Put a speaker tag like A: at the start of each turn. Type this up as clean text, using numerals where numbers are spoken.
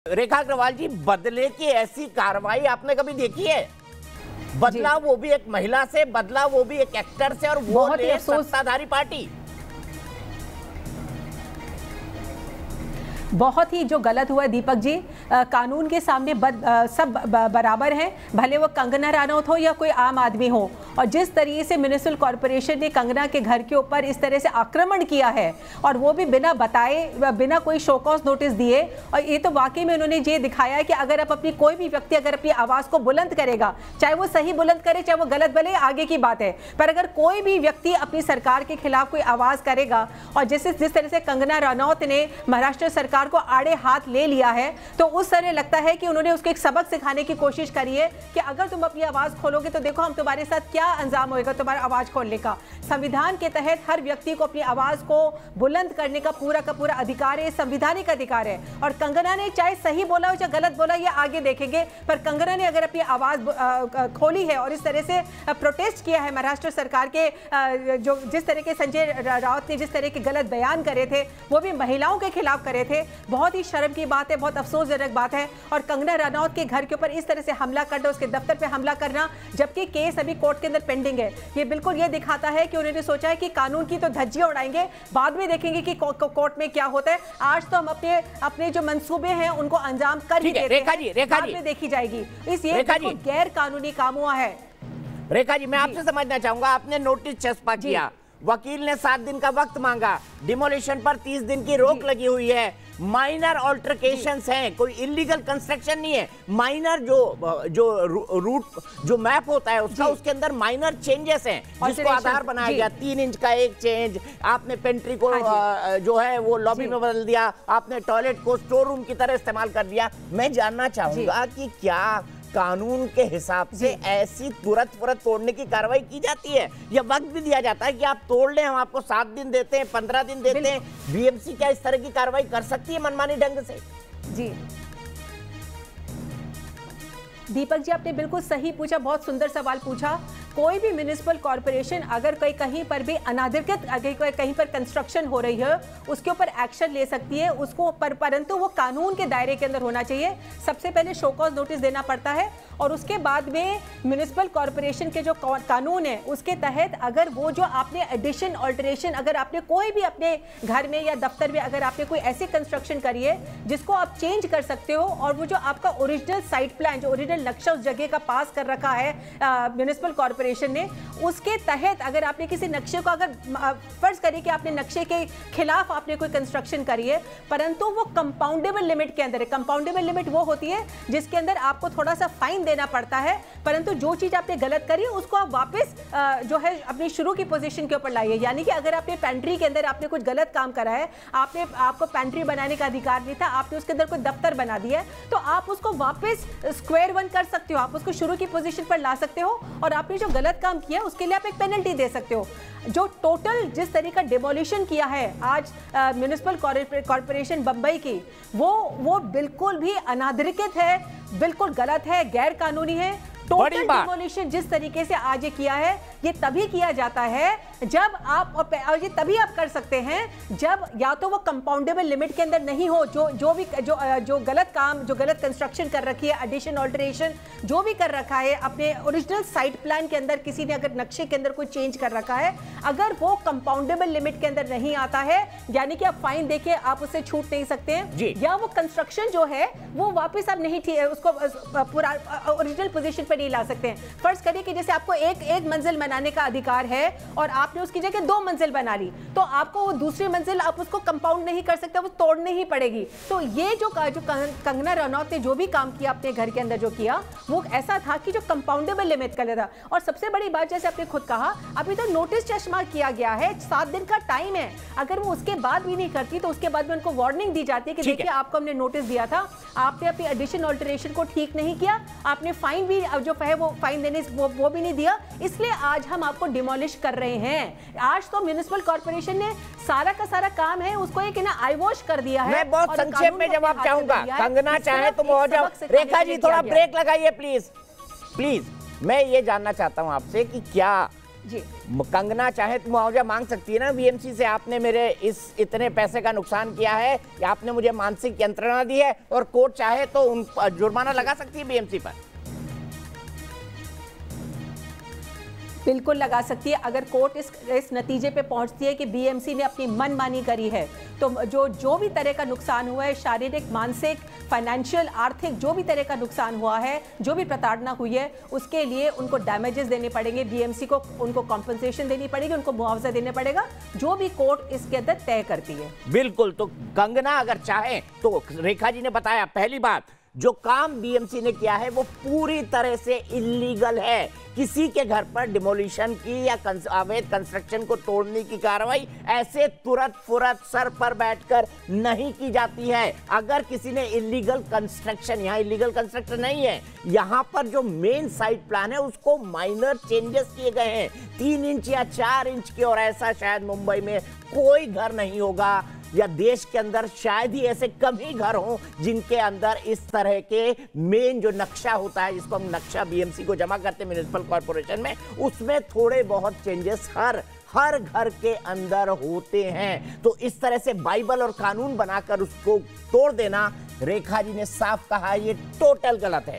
A: रेखा अग्रवाल जी, बदले की ऐसी कार्रवाई आपने कभी देखी है? बदला वो भी एक महिला से, बदला वो भी एक एक्टर से, और वो सत्ताधारी पार्टी।
B: बहुत ही जो गलत हुआ है दीपक जी, कानून के सामने सब बराबर हैं, भले वो कंगना रनौत हो या कोई आम आदमी हो। और जिस तरीके से म्युनिसिपल कॉरपोरेशन ने कंगना के घर के ऊपर इस तरह से आक्रमण किया है, और वो भी बिना बताए, बिना कोई शोकॉज नोटिस दिए, और ये तो वाकई में उन्होंने ये दिखाया है कि अगर आप अपनी कोई भी व्यक्ति अगर अपनी आवाज़ को बुलंद करेगा, चाहे वो सही बुलंद करे चाहे वो गलत, भले आगे की बात है, पर अगर कोई भी व्यक्ति अपनी सरकार के खिलाफ कोई आवाज़ करेगा, और जिस तरह से कंगना रनौत ने महाराष्ट्र सरकार को आड़े हाथ ले लिया है, तो उस तरह लगता है कि उन्होंने उसको एक सबक सिखाने की कोशिश करी है कि अगर तुम अपनी आवाज खोलोगे तो देखो हम तुम्हारे साथ क्या अंजाम होएगा तुम्हारा आवाज खोलने का। संविधान के तहत हर व्यक्ति को अपनी आवाज को बुलंद करने का पूरा अधिकार है, संवैधानिक अधिकार है। और कंगना ने चाहे सही बोला हो चाहे गलत बोला, ये आगे देखेंगे, पर कंगना ने अगर अपनी आवाज खोली है और इस तरह से प्रोटेस्ट किया है महाराष्ट्र सरकार के, जो जिस तरह के संजय राउत ने जिस तरह के गलत बयान करे थे, वो भी महिलाओं के खिलाफ करे थे, बहुत ही शर्म की बात है, बहुत अफसोसजनक बात है। और कंगना रनौत के घर के ऊपर इस तरह से हमला करना, उसके दफ्तर पे हमला करना, जबकि केस अभी कोर्ट के अंदर पेंडिंग है, ये बिल्कुल ये दिखाता है कि उन्होंने सोचा है कि कानून की तो धज्जियां उड़ाएंगे, बाद में देखेंगे कि कोर्ट में क्या होता है। आज तो हम अपने जो मंसूबे हैं उनको अंजाम कर ही देते हैं, बाद में देखी जाएगी। इस ये गैर कानूनी काम हुआ है।
A: रेखा जी, मैं आपसे समझना चाहूंगा, आपने नोटिस चस्पा किया, वकील ने 7 दिन का वक्त मांगा, डिमोलिशन पर 30 दिन की रोक लगी हुई है, माइनर ऑल्टरकेशंस हैं, कोई इलीगल कंस्ट्रक्शन नहीं है, माइनर जो रूट जो मैप होता है उसका, उसके अंदर माइनर चेंजेस हैं, जिसको आधार बनाया गया, 3 इंच का एक चेंज, आपने पेंट्री को जो है वो लॉबी में बदल दिया, आपने टॉयलेट को स्टोर रूम की तरह इस्तेमाल कर दिया। मैं जानना चाहूंगा कि क्या कानून के हिसाब से ऐसी तुरंत तोड़ने की कार्रवाई की जाती है, या वक्त भी दिया जाता है कि आप तोड़ लें, हम आपको 7 दिन देते हैं, 15 दिन देते हैं? बीएमसी क्या इस तरह की कार्रवाई कर सकती है मनमानी ढंग से?
B: जी दीपक जी, आपने बिल्कुल सही पूछा, बहुत सुंदर सवाल पूछा। कोई भी म्युनिसिपल कॉरपोरेशन अगर कहीं पर भी अनाधिकृत कहीं पर कंस्ट्रक्शन हो रही है, उसके ऊपर एक्शन ले सकती है, उसको परंतु वो कानून के दायरे के अंदर होना चाहिए। सबसे पहले शो कॉज नोटिस देना पड़ता है, और उसके बाद में म्युनिसिपल कॉरपोरेशन के जो कानून है उसके तहत अगर वो जो आपने एडिशन ऑल्टरेशन, अगर आपने कोई भी अपने घर में या दफ्तर में अगर आपने कोई ऐसी कंस्ट्रक्शन करी है जिसको आप चेंज कर सकते हो, और वो जो आपका ओरिजिनल साइट प्लान, जो ओरिजिनल नक्शा उस जगह का पास कर रखा है म्युनिसिपल कॉर्पोरेशन ने, उसके तहत अगर आपने किसी नक्शे को, अगर फर्ज करिए कि आपने नक्शे के खिलाफ आपने कोई कंस्ट्रक्शन करी है, परंतु वो कंपाउंडेबल लिमिट के अंदर है। कंपाउंडेबल लिमिट वो होती है जिसके अंदर आपको थोड़ा सा फाइन देना पड़ता है, परंतु जो चीज आपने गलत करी है उसको आप वापस जो है अपनी शुरू की पोजीशन के ऊपर लाइए। यानी कि अगर आपने पेंट्री के अंदर आपने कुछ गलत काम करा है, आपको पेंट्री बनाने का अधिकार नहीं था, आपने उसके अंदर कोई दफ्तर बना दिया है, तो आप उसको वापस स्क्वायर वन कर सकते हो, आप उसको शुरू की पोजीशन पर ला सकते हो, और आपने जो गलत काम किया उसके लिए आप एक पेनल्टी दे सकते हो। जो टोटल जिस तरह का डिमोलिशन किया है आज म्युनिसिपल कॉर्पोरेशन बंबई की, वो बिल्कुल भी अनाधिकृत है, बिल्कुल गलत है, गैर कानूनी है। टोटल डिमोलिशन जिस तरीके से आज ये किया है, ये तभी किया जाता है जब आप, और ये तभी आप कर सकते हैं जब या तो वो कंपाउंडेबल लिमिट के अंदर नहीं हो, जो गलत काम, जो गलत कंस्ट्रक्शन कर रखी है, एडिशन ऑल्टरेशन जो भी कर रखा है, अपने ओरिजिनल साइट प्लान के अंदर किसी ने अगर नक्शे के अंदर कोई चेंज कर रखा है, अगर वो कंपाउंडेबल लिमिट के अंदर नहीं आता है, यानी कि आप फाइन देके आप उससे छूट नहीं सकते हैं, या वो कंस्ट्रक्शन जो है वो वापस आप नहीं उसको पूरा ओरिजिनल पोजीशन पर नहीं ला सकते हैं। फर्ज करिए कि जैसे आपको एक मंजिल बनाने का अधिकार है और आपने उसकी जगह 2 मंजिल बना ली, तो आपको वो दूसरी मंजिल आप उसको कंपाउंड नहीं कर सकते, वो तोड़ने ही पड़ेगी। तो ये जो कंगना रनौत ने जो भी काम किया अपने घर के अंदर जो किया, वो ऐसा था कि जो कंपाउंडेबल लिमिट का था। और सबसे बड़ी बात, जैसे आपने खुद कहा, अभी तो नोटिस चश्मा किया गया है, 7 दिन का टाइम है, अगर वो उसके बाद भी नहीं करती तो उसके बाद में उनको वार्निंग दी जाती है कि देखिए आपको हमने नोटिस दिया था, आपने अपनी एडिशन ऑल्टरेशन को ठीक नहीं किया, आपने फाइन भी जो है वो फाइन देने वो भी नहीं दिया, इसलिए आज हम आपको डिमोलिश कर रहे हैं। आज तो म्युनिसिपल कॉर्पोरेशन ने सारा का सारा काम है उसको एक ना आई वॉश कर दिया है।
A: मैं बहुत संक्षेप में जवाब चाहूंगा, कंगना चाहे तो हो जाओ। रेखा जी थोड़ा ब्रेक लगाइए प्लीज। मैं ये जानना चाहता हूं आपसे कि क्या
B: जी
A: कंगना चाहे तो मुआवजा मांग सकती है ना बीएमसी से, आपने मेरे इस इतने पैसे का नुकसान किया है या आपने मुझे मानसिक यंत्रणा दी है, और कोर्ट चाहे तो उन जुर्माना लगा सकती है बीएमसी पर।
B: बिल्कुल लगा सकती है। अगर कोर्ट इस नतीजे पे पहुंचती है कि बीएमसी ने अपनी मनमानी करी है, तो जो भी तरह का नुकसान हुआ है, शारीरिक, मानसिक, फाइनेंशियल, आर्थिक, जो भी तरह का नुकसान हुआ है, जो भी प्रताड़ना हुई है, उसके लिए उनको डैमेजेस देने पड़ेंगे, बीएमसी को उनको कॉम्पनसेशन देनी पड़ेगी, उनको मुआवजा देना पड़ेगा, जो भी कोर्ट इसके अंदर तय करती है।
A: बिल्कुल। तो कंगना अगर चाहे तो, रेखा जी ने बताया, पहली बात, जो काम बीएमसी ने किया है वो पूरी तरह से इलीगल है। किसी के घर पर डिमोलिशन की या अवैध कंस्ट्रक्शन को तोड़ने की कार्रवाई ऐसे तुरंत फुरत सर पर बैठकर नहीं की जाती है। अगर किसी ने इलीगल कंस्ट्रक्शन, यहाँ इलीगल कंस्ट्रक्शन नहीं है, यहाँ पर जो मेन साइट प्लान है उसको माइनर चेंजेस किए गए हैं, 3 इंच या 4 इंच के, और ऐसा शायद मुंबई में कोई घर नहीं होगा, या देश के अंदर शायद ही ऐसे कम ही घर हों जिनके अंदर इस तरह के मेन जो नक्शा होता है, जिसको हम नक्शा बीएमसी को जमा करते हैं म्युनिसिपल कॉर्पोरेशन में, उसमें थोड़े बहुत चेंजेस हर घर के अंदर होते हैं। तो इस तरह से बाइबल और कानून बनाकर उसको तोड़ देना, रेखा जी ने साफ कहा, ये टोटल गलत है।